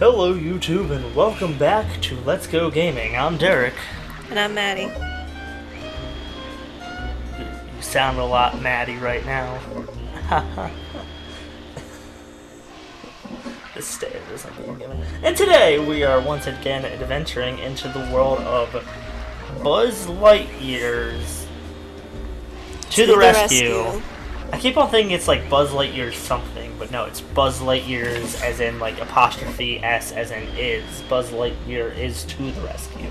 Hello YouTube and welcome back to Let's Go Gaming. I'm Derek. And I'm Maddie. You sound a lot Maddie right now. This stare isn't being given. And today we are once again adventuring into the world of Buzz Lightyear's To the Rescue. I keep on thinking it's like Buzz Lightyear's something, but no, it's Buzz Lightyear's as in like apostrophe S as in is. Buzz Lightyear is to the rescue.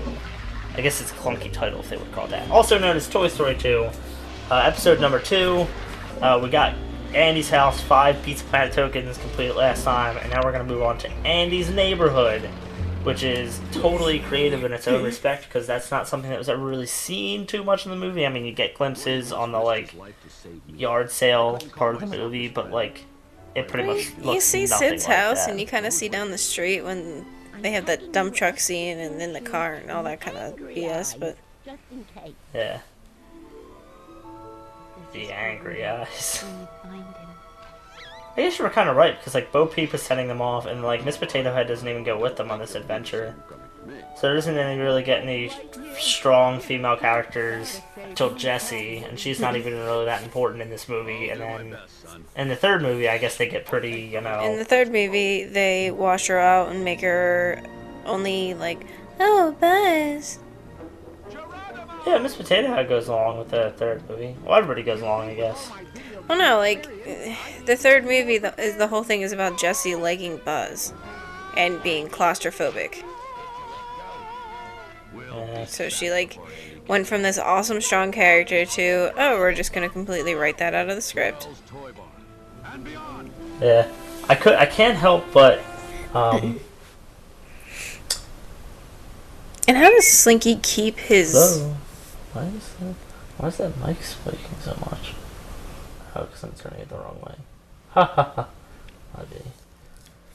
I guess it's a clunky title if they would call it that. Also known as Toy Story 2. Episode number 2. We got Andy's house, 5 Pizza Planet tokens completed last time, and now we're going to move on to Andy's neighborhood, which is totally creative in its own respect, because that's not something that was ever really seen too much in the movie. I mean, you get glimpses on the, like, yard sale part of the movie, but, like, it pretty much looks You see nothing Sid's like house, that. and you kind of see down the street when they have that dump truck scene, and then the car, and all that kind of BS, but... Yeah. The angry eyes. I guess you were kind of right, because, like, Bo Peep is sending them off, and, like, Miss Potato Head doesn't even go with them on this adventure. So there isn't any really getting any strong female characters until Jessie, and she's not even really that important in this movie. And then in the third movie, I guess they get pretty, you know... In the third movie, they wash her out and make her only, like, oh, Buzz. Yeah, Miss Potato Head goes along with the third movie. Well, everybody goes along, I guess. Well, no, like, the third movie, the whole thing is about Jessie liking Buzz and being claustrophobic. Yeah. So she, like, went from this awesome, strong character to, oh, we're just gonna completely write that out of the script. Yeah. I can't help but, And how does Slinky keep his... Hello? Why is that mic spiking so much? Oh, because I'm turning it the wrong way. Ha ha ha.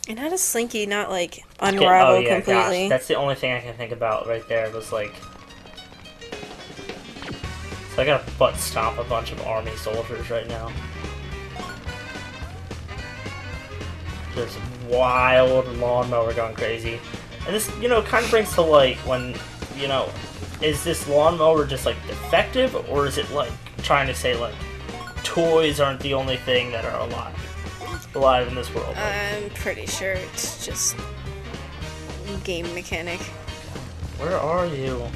And how does Slinky not, like, unravel completely? Gosh, that's the only thing I can think about right there was, like... So I gotta butt stomp a bunch of army soldiers right now. Just wild lawnmower going crazy. And this, you know, kind of brings to light when, you know, is this lawnmower just, like, defective? Or is it, like, trying to say, like, toys aren't the only thing that are alive in this world? I'm pretty sure it's just game mechanic. Where are you?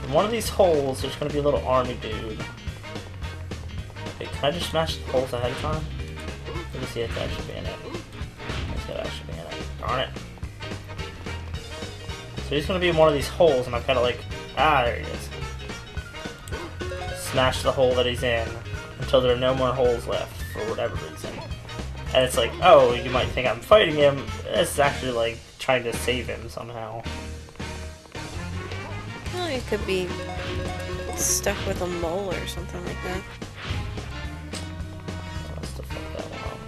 In one of these holes, there's gonna be a little army dude. Wait, can I just smash the holes ahead of time? Let me see if that should be in it. Let's see if that should be in it. Darn it. So he's gonna be in one of these holes, and I'm kinda like, there he is. Smash the hole that he's in until there are no more holes left, for whatever reason. And it's like, oh, you might think I'm fighting him. It's actually like trying to save him somehow. Well, it could be stuck with a mole or something like that. I must have fucked that one up.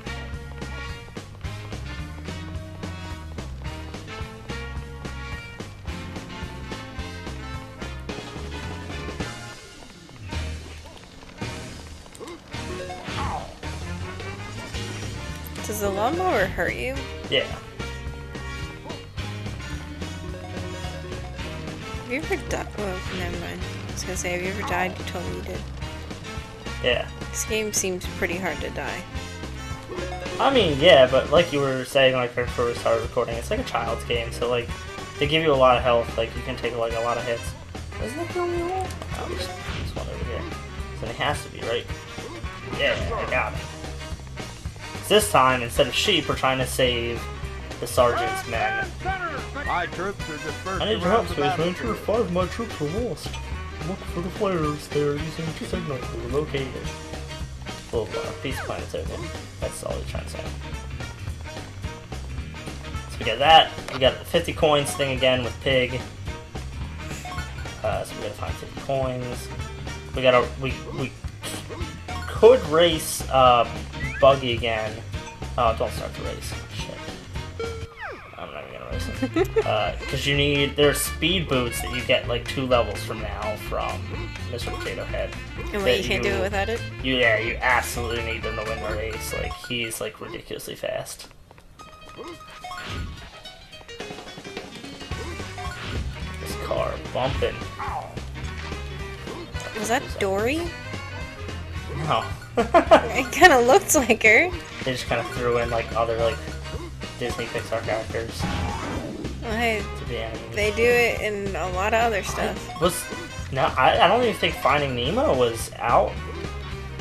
Does the lawnmower hurt you? Yeah. Have you ever died? Oh, never mind. I was gonna say, have you ever died? You told me you did. Yeah. This game seems pretty hard to die. I mean, yeah, but like you were saying, like before we started recording, it's like a child's game, so like they give you a lot of health. Like you can take like a lot of hits. Isn't that the only one? Oh, there's one over here. So it has to be, right? Yeah, I got it. This time, instead of sheep, we're trying to save the sergeant's men. My troops are dispersed. I need your help, Space Ranger. 5 of my troops are lost. Look for the flares. They are using the signal to locate it. Little Peace Planet token. That's all they're trying to say. So we got that. We got the 50 coins thing again with Pig. So we gotta find 50 coins. We gotta. We could race Buggy again. Oh, don't start the race. Shit. I'm not even gonna race him. Because you need... There are speed boots that you get like 2 levels from now from Mr. Potato Head. And wait, you can't do it without it? Yeah, you absolutely need them to win the race. Like, he's like ridiculously fast. car bumping. Was that Dory? No. It kind of looked like her. They just kind of threw in like other like Disney Pixar characters Well, hey, to the anime. they do it in a lot of other stuff. I don't even think Finding Nemo was out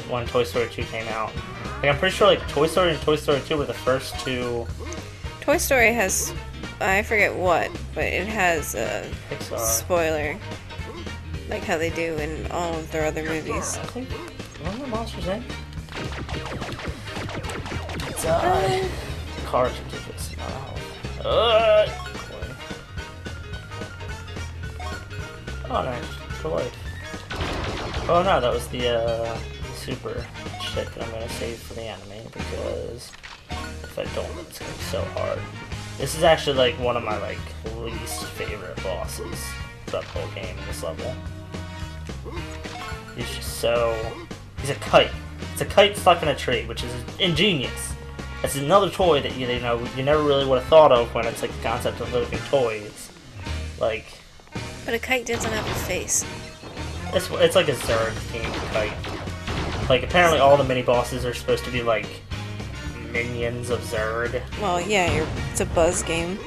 when Toy Story 2 came out. Like, I'm pretty sure like Toy Story and Toy Story 2 were the first two Toy Story has, I forget what, but it has a Pixar. spoiler. Like how they do in all of their other movies. I think one of the Monsters Inc. It's car certificates. Oh, nice. For life. Oh no, that was the super shit that I'm gonna save for the anime, because if I don't, it's gonna be so hard. This is actually like one of my like least favorite bosses throughout the whole game in this level. He's just so... He's a kite. It's a kite stuck in a tree, which is ingenious. That's another toy that you know you never really would have thought of when it's like the concept of living toys. Like... But a kite doesn't have a face. It's like a Zerg themed kite. Like, apparently all the mini-bosses are supposed to be, like, minions of Zerg. Well, yeah, it's a Buzz game.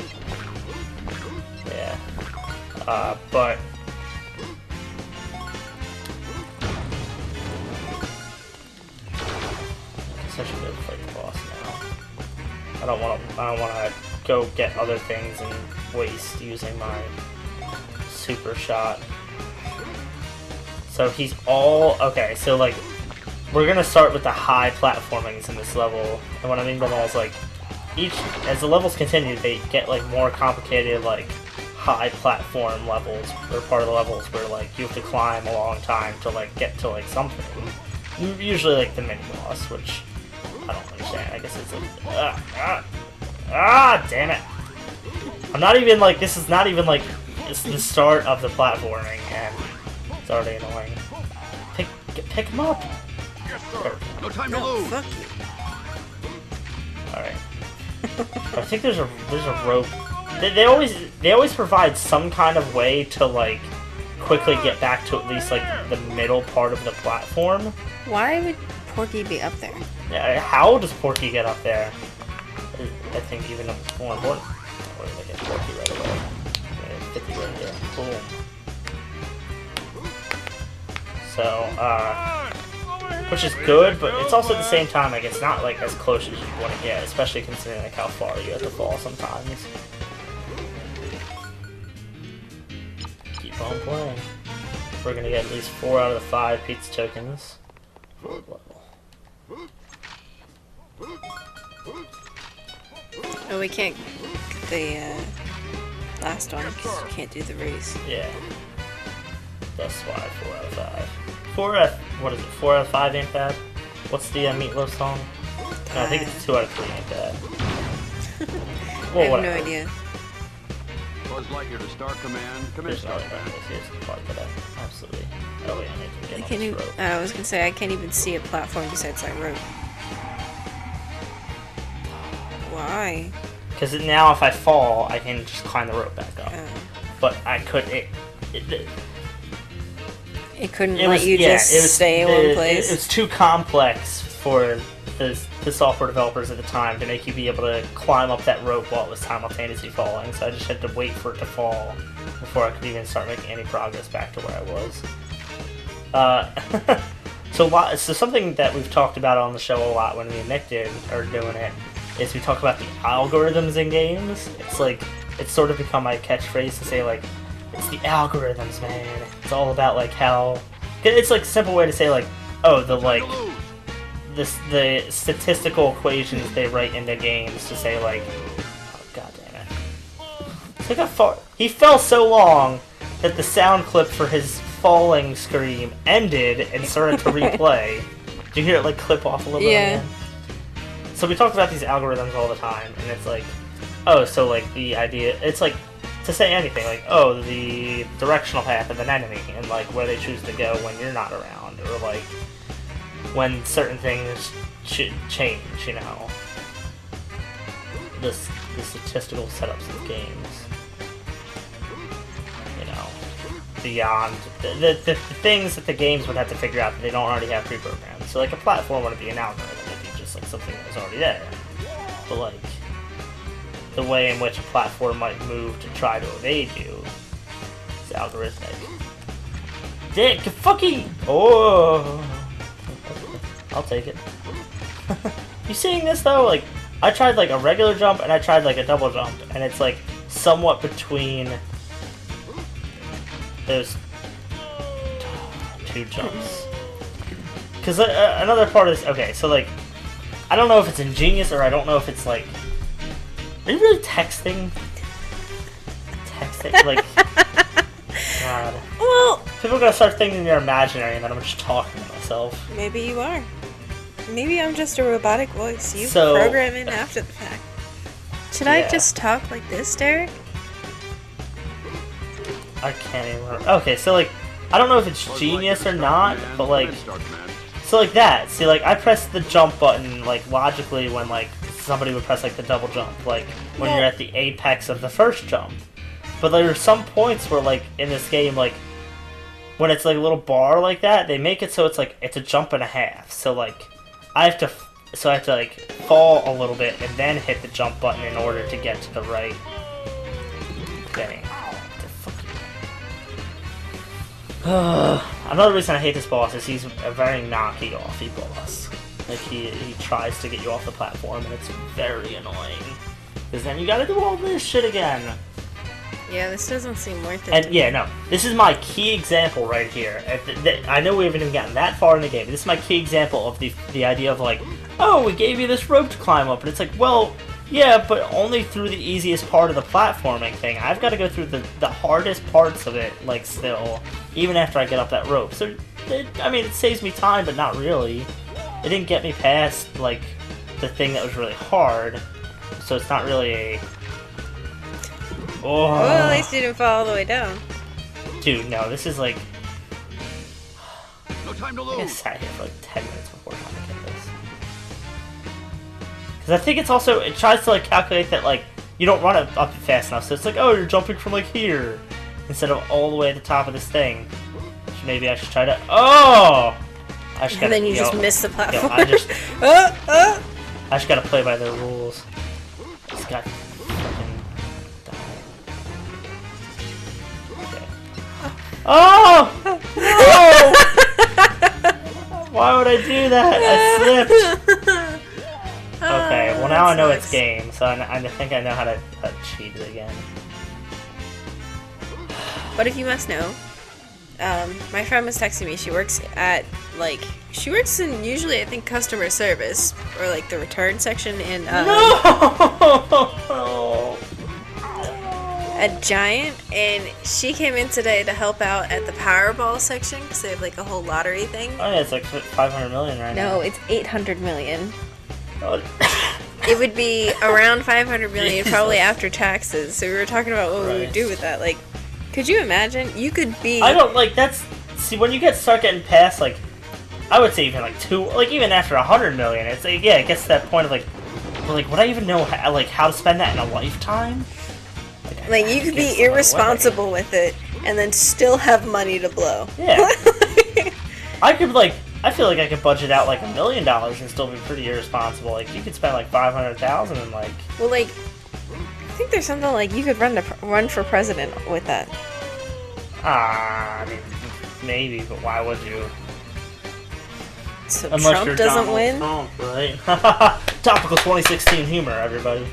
Yeah. But... Such a good fight the boss now. I don't wanna go get other things and waste using my super shot. So he's all... Okay, so like, we're gonna start with the high platformings in this level, and what I mean by that is like, as the levels continue, they get like more complicated, like, high platform levels, or part of the levels where like, you have to climb a long time to like, get to like something. Usually like the mini-boss, which I don't understand. I guess it's like, damn it! I'm not even like, this is not even like, it's the start of the platforming, and it's already annoying. Pick him up! No time to No, lose. fuck you. Alright. I think there's a rope. They always provide some kind of way to like quickly get back to at least like the middle part of the platform. Why would Porky be up there? Yeah, how does Porky get up there? I think even more important. We're gonna get Porky right away. 50 right here. Boom. So, which is good, but it's also at the same time, like, it's not, like, as close as you want to get, especially considering, like, how far you have to fall sometimes. Keep on playing. We're gonna get at least 4 out of the 5 pizza tokens. Oh, we can't get the last one because you can't do the race. Yeah. That's why 4 out of 5. 4 out of, what is it, 4 out of 5 ain't bad? What's the Meatloaf song? No, I think it's 2 out of 3 ain't bad. I Well, have whatever. no idea. Buzz Lightyear to start command. Command There's no start way command. here's the part that I absolutely... Oh wait, I need to I get can't on even. this rope. I was gonna say I can't even see a platform besides that rope. Why? Because now if I fall, I can just climb the rope back up. Oh. But I could... It It couldn't it let was, you yeah, just it was, stay in one place. It was too complex for the software developers at the time to make you be able to climb up that rope while it was simultaneously falling. So I just had to wait for it to fall before I could even start making any progress back to where I was. So something that we've talked about on the show a lot when me and Nick are doing it is we talk about the algorithms in games. It's like, it's sort of become my catchphrase to say like, it's the algorithms, man. It's all about like how... It's like a simple way to say like, oh, the statistical equations they write into games to say like, oh, god damn it. Look how far... He fell so long that the sound clip for his falling scream ended and started to replay. Did you hear it like clip off a little bit? Yeah. Man? So we talk about these algorithms all the time, and it's like, oh, so like the idea... It's like, to say anything, like, oh, the directional path of an enemy, and like where they choose to go when you're not around, or like when certain things should change, you know. The statistical setups of games, you know. beyond the things that the games would have to figure out that they don't already have pre-programmed. So like a platform wouldn't be an algorithm; it'd be just like something that was already there. But like the way in which a platform might move to try to evade you is algorithmic. Dick, fucking oh, I'll take it. You seeing this though? Like I tried like a regular jump and I tried like a double jump, and it's like somewhat between those two jumps. Because another part of this, okay, so like, I don't know if it's ingenious or I don't know if it's like, are you really texting? Texting? Like, God. Well, people are gonna start thinking you're imaginary and then I'm just talking to myself. maybe you are. Maybe I'm just a robotic voice. You So- program in after the fact. Should I Yeah. just talk like this, Derek? I can't even remember. Okay, so like, I don't know if it's Buzz genius Lightyear or to not, Star Command. but like, Come in, Star Command. so like that. See, like, I pressed the jump button, like, logically when, like, somebody would press, like, the double jump, like, when Yeah. you're at the apex of the first jump. But there are some points where, like, in this game, like, when it's, like, a little bar like that, they make it so it's, like, it's a jump and a half. So, like, I have to, like, fall a little bit and then hit the jump button in order to get to the right thing. Another reason I hate this boss is he's a very knocky-offy boss. Like, he tries to get you off the platform, and it's very annoying. Because then you gotta do all this shit again. Yeah, this doesn't seem worth it. And, yeah, no. This is my key example right here. I know we haven't even gotten that far in the game, but this is my key example of the idea of, like, oh, we gave you this rope to climb up. And it's like, well, yeah, but only through the easiest part of the platforming thing. I've got to go through the hardest parts of it, like, still, even after I get up that rope. So, I mean, it saves me time, but not really. It didn't get me past, like, the thing that was really hard. So it's not really a... Oh. Well, at least you didn't fall all the way down. Dude, no, this is like... No time to I lose. sat here for like 10 minutes before trying to get this. Because I think it's also... It tries to like calculate that like... You don't run it up fast enough, so it's like, oh, you're jumping from like here. Instead of all the way at the top of this thing. So maybe I should try to... Oh! I just And gotta, then you just miss the yo, platform. I just Oh! gotta play by their rules. This guy fucking died. Okay. Oh! No! Why would I do that? I slipped. Okay, well now I know it's game, so I think I know how to cheat it again. But if you must know, my friend was texting me. She works at, like, she works in usually, I think, customer service or like the return section in No! a Giant, and she came in today to help out at the Powerball section because they have like a whole lottery thing. Oh yeah, it's like 500 million right now. No, it's 800 million. Oh. It would be around 500 million Jesus. probably after taxes. So we were talking about what we would Christ. do with that. Like, could you imagine? You could be. I don't like that's. See, when you start getting past like, I would say even like even after 100 million, it's like yeah, it gets to that point of like, well, like would I even know how to spend that in a lifetime? Like, you could be irresponsible with it and then still have money to blow. Yeah. I could like. I feel like I could budget out like $1 million and still be pretty irresponsible. Like you could spend like 500,000 and like. Well, like, I think there's something like you could run for president with that. I mean, maybe, but why would you? So Unless Trump you're doesn't Donald win? Trump, right? Topical 2016 humor, everybody.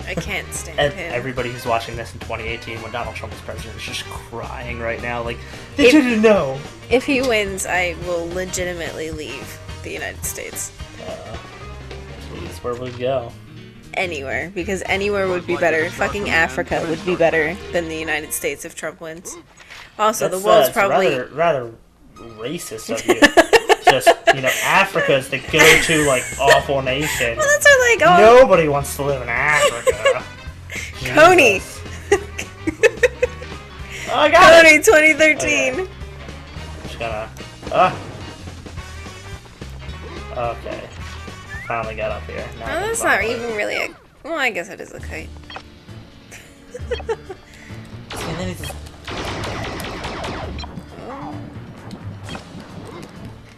I can't stand And him. everybody who's watching this in 2018 when Donald Trump was president is just crying right now. Like, they If- didn't know. If he wins, I will legitimately leave the United States. Please, where would we go? Anywhere, because anywhere would be better. Fucking Africa would be better than the United States if Trump wins. Also, the world's That's probably... rather racist of you. Just, Africa's the go-to, like, awful nation. Well, that's what, like, oh... Nobody wants to live in Africa. Coney! Jesus. Oh, I got it! Coney 2013! Okay. Just gonna... Okay. Finally got up here. Now I Oh, can that's not finally- even really a... Well, I guess it is a kite. And then he just...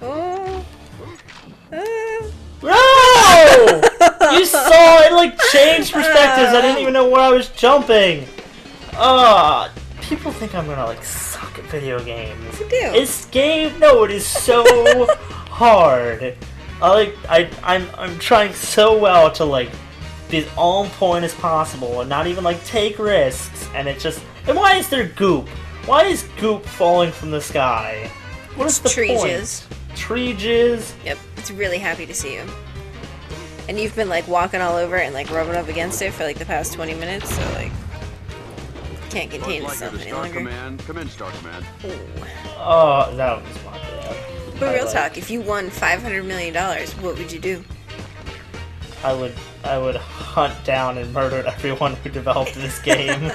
Oh. No! You saw it, like, changed perspectives. I didn't even know where I was jumping. People think I'm gonna, like, suck at video games. You do. This game, no, it is so hard. I'm trying so well to, like, be as on point as possible and not even, like, take risks. And it just... And why is there goop? Why is goop falling from the sky? What is the tree point? jizz. Tree jizz? Yep, it's really happy to see you. And you've been like walking all over it and like rubbing up against it for like the past 20 minutes, so like can't contain Lightyear itself to any Star longer. Command. Come in, Star Command. Ooh. Oh, that was my bad. But real talk, if you won $500 million, what would you do? I would hunt down and murder everyone who developed this game.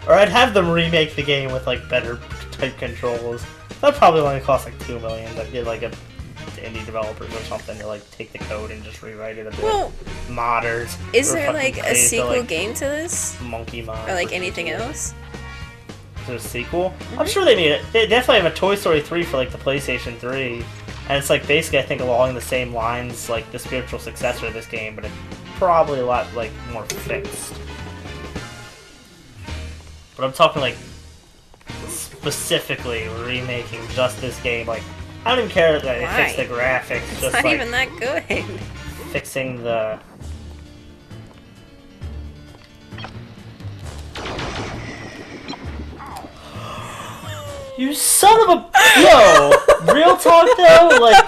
Or I'd have them remake the game with like better type controls. That'd probably only cost like $2 million. I'd get like a indie developers or something to like take the code and just rewrite it a bit. Well, Modders. is or there fucking like a pays to, sequel like, game to this? Monkey mod. Or like anything else? Is there a sequel? I'm sure they need it. They definitely have a Toy Story 3 for like the PlayStation 3. And it's like basically I think along the same lines like the spiritual successor of this game, but it's probably a lot like more fixed. But I'm talking like specifically remaking just this game. Like I don't even care that they fix the graphics. It's just not like even that good. fixing the. You son of a yo! Real talk though, like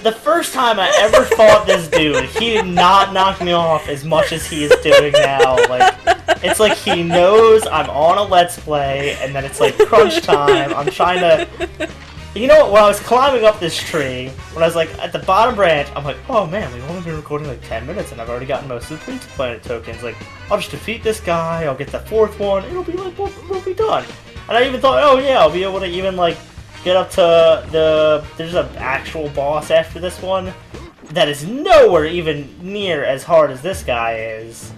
the first time I ever fought this dude, he did not knock me off as much as he is doing now. Like it's like he knows I'm on a Let's Play, and then it's like crunch time. I'm trying to. You know what? When I was climbing up this tree, when I was like at the bottom branch, I'm like, oh man, we've only been recording like 10 minutes, and I've already gotten most of the Pizza Planet tokens. Like, I'll just defeat this guy. I'll get the fourth one. It'll be like we'll be done. And I even thought, oh yeah, I'll be able to even like get up to the. There's an actual boss after this one that is nowhere even near as hard as this guy is.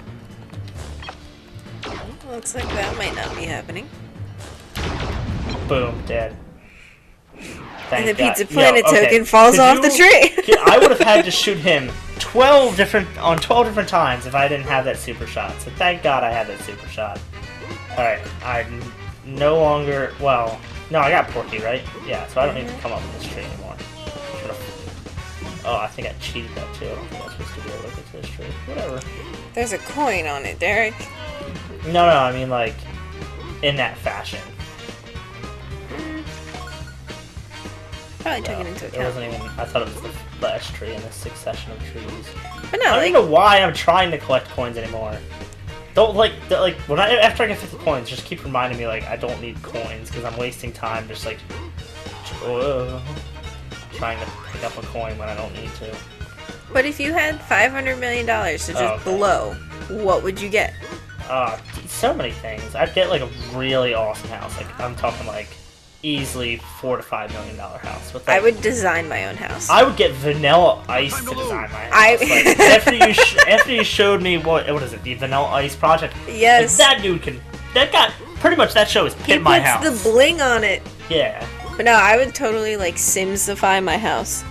Looks like that might not be happening. Boom, dead. Thank And the God. Pizza Planet okay. token falls off the tree. I would have had to shoot him 12 different times if I didn't have that super shot. So thank God I had that super shot. Alright, I'm no longer... Well, no, I got Porky, right? Yeah, so I don't need to come up this tree anymore. Oh, I think I cheated that too. I don't think I was supposed to be able to get to this tree. Whatever. There's a coin on it, Derek. No, I mean like, in that fashion. Probably took it into It account. wasn't even... I thought it was the last tree in this succession of trees. But no, I don't like, even know why I'm trying to collect coins anymore. Don't when after I get 50 coins, just keep reminding me like I don't need coins because I'm wasting time just like trying to pick up a coin when I don't need to. but if you had $500 million to just blow, what would you get? So many things. I'd get like a really awesome house. Like I'm talking like easily $4 to $5 million house. With, like, I would design my own house. I would get Vanilla Ice to design my house. Like, after you showed me what is it, the Vanilla Ice project? Yes. Like, that dude pretty much that show is He pit my puts house. the bling on it. Yeah. But no, I would totally like Simsify my house.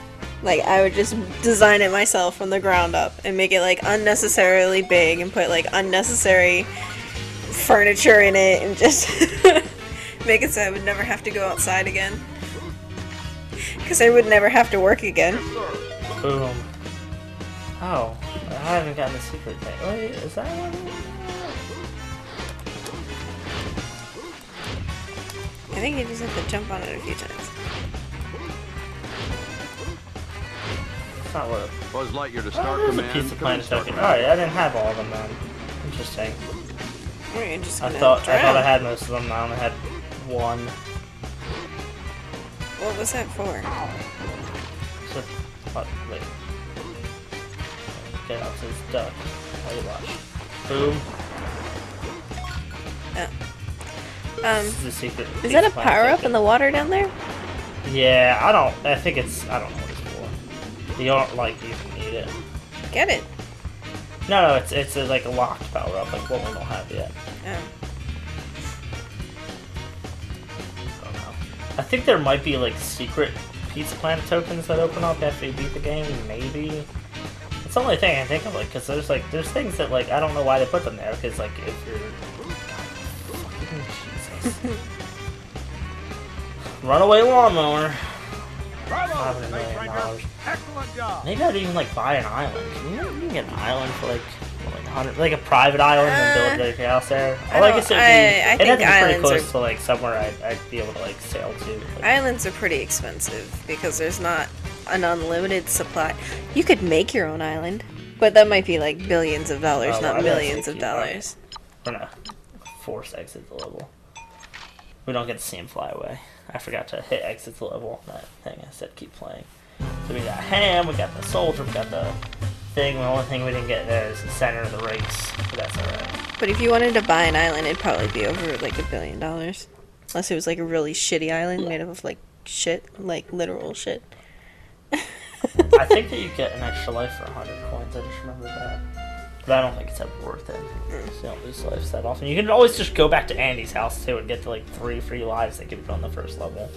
Like I would just design it myself from the ground up and make it like unnecessarily big and put like unnecessary furniture in it and just make it so I would never have to go outside again. Because I would never have to work again. Boom. Oh, I haven't gotten the secret thing. Wait, is that one? I think you just have to jump on it a few times. It's not what. Buzz Lightyear to Star There's a Command. Pizza Come in, Planet Star token. Command. Alright, I didn't have all of them then. Interesting. Or you're just I gonna thought drown. I had most of them. I only had one. What was that for? So, what? Wait. Get out to this duck. How you watch? Boom. Oh. This is the secret. Is that a Pizza Planet power up token. in the water down there? Yeah, I don't know what it's for. You don't like even need it. Get it. No, it's a, like a locked power up, like what we don't have yet. Oh. I don't know. I think there might be like secret Pizza Planet tokens that open up after you beat the game? Maybe. It's the only thing I can think of, like, because there's things that, like, I don't know why they put them there, because, like, if you're... God, Jesus. Runaway lawnmower. $500 million. Excellent job. Maybe I'd even, like, buy an island. Can you get an island for, like 100, like a private island and build your house there? I guess think it'd have to be pretty islands close to, like, somewhere I'd be able to, like, sail to. Like, Islands are pretty expensive because there's not an unlimited supply. You could make your own island, but that might be like billions of dollars, not millions of dollars. We're gonna force exit the level. We don't get to see him fly away. I forgot to hit exit the level. That thing I said keep playing. So we got Ham, we got the soldier, we got the thing. The only thing we didn't get there is the center of the race, but that's alright. But if you wanted to buy an island, it'd probably be over like $1 billion. Unless it was like a really shitty island made up of like shit, like literal shit. I think that you get an extra life for 100 coins, I just remember that. But I don't think it's ever worth it. You don't lose lives that often. You can always just go back to Andy's house too and get to like 3 free lives they give you on the first level.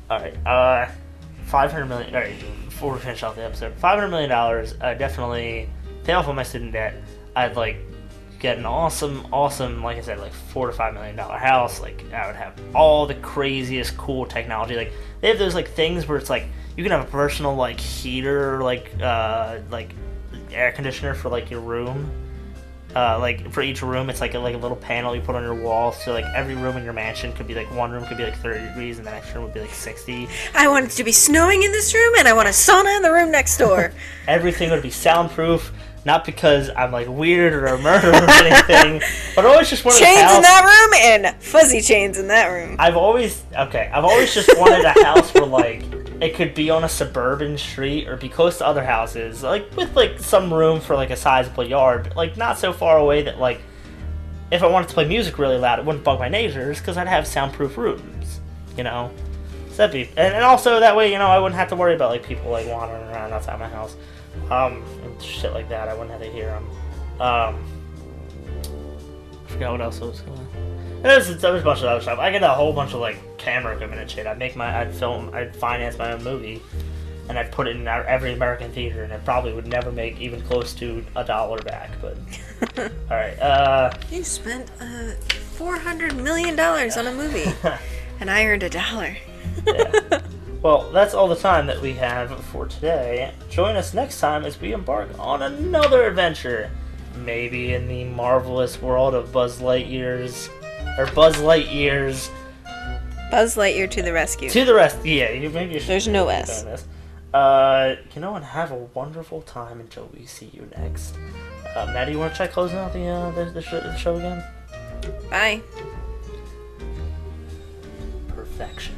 Alright, $500 million, alright, before we finish off the episode, $500 million, definitely pay off all my student debt. I'd like get an awesome, like I said, like $4 to $5 million house. Like I would have all the craziest cool technology. Like they have those like things where it's like you can have a personal like heater, like air conditioner for like your room. Like for each room, it's like a little panel you put on your wall. So like every room in your mansion could be like one room could be like 30 degrees, and the next room would be like 60. I want it to be snowing in this room, and I want a sauna in the room next door. Everything would be soundproof. Not because I'm like weird or a murderer or anything, but I always just wanted chains a house. in that room and fuzzy chains in that room. I've always just wanted a house where like it could be on a suburban street or be close to other houses, like with like some room for like a sizable yard, but like not so far away that like if I wanted to play music really loud, it wouldn't bug my neighbors because I'd have soundproof rooms, you know. So that'd be and also that way, you know, I wouldn't have to worry about like people like wandering around outside my house. And shit like that. I wouldn't have to hear them. I forgot what else was going on. There was a bunch of other stuff. I get a whole bunch of like camera equipment and shit. I'd finance my own movie, and I'd put it in every American theater, and it probably would never make even close to $1 back. But all right. You spent $400 million on a movie, and I earned $1. Yeah. Well, that's all the time that we have for today. Join us next time as we embark on another adventure. Maybe in the marvelous world of Buzz Lightyear's... Buzz Lightyear to the rescue. To the rescue, yeah. Maybe you should... There's no S. This. You know, and have a wonderful time until we see you next. Maddie, you want to try closing out the show again? Bye. Perfection.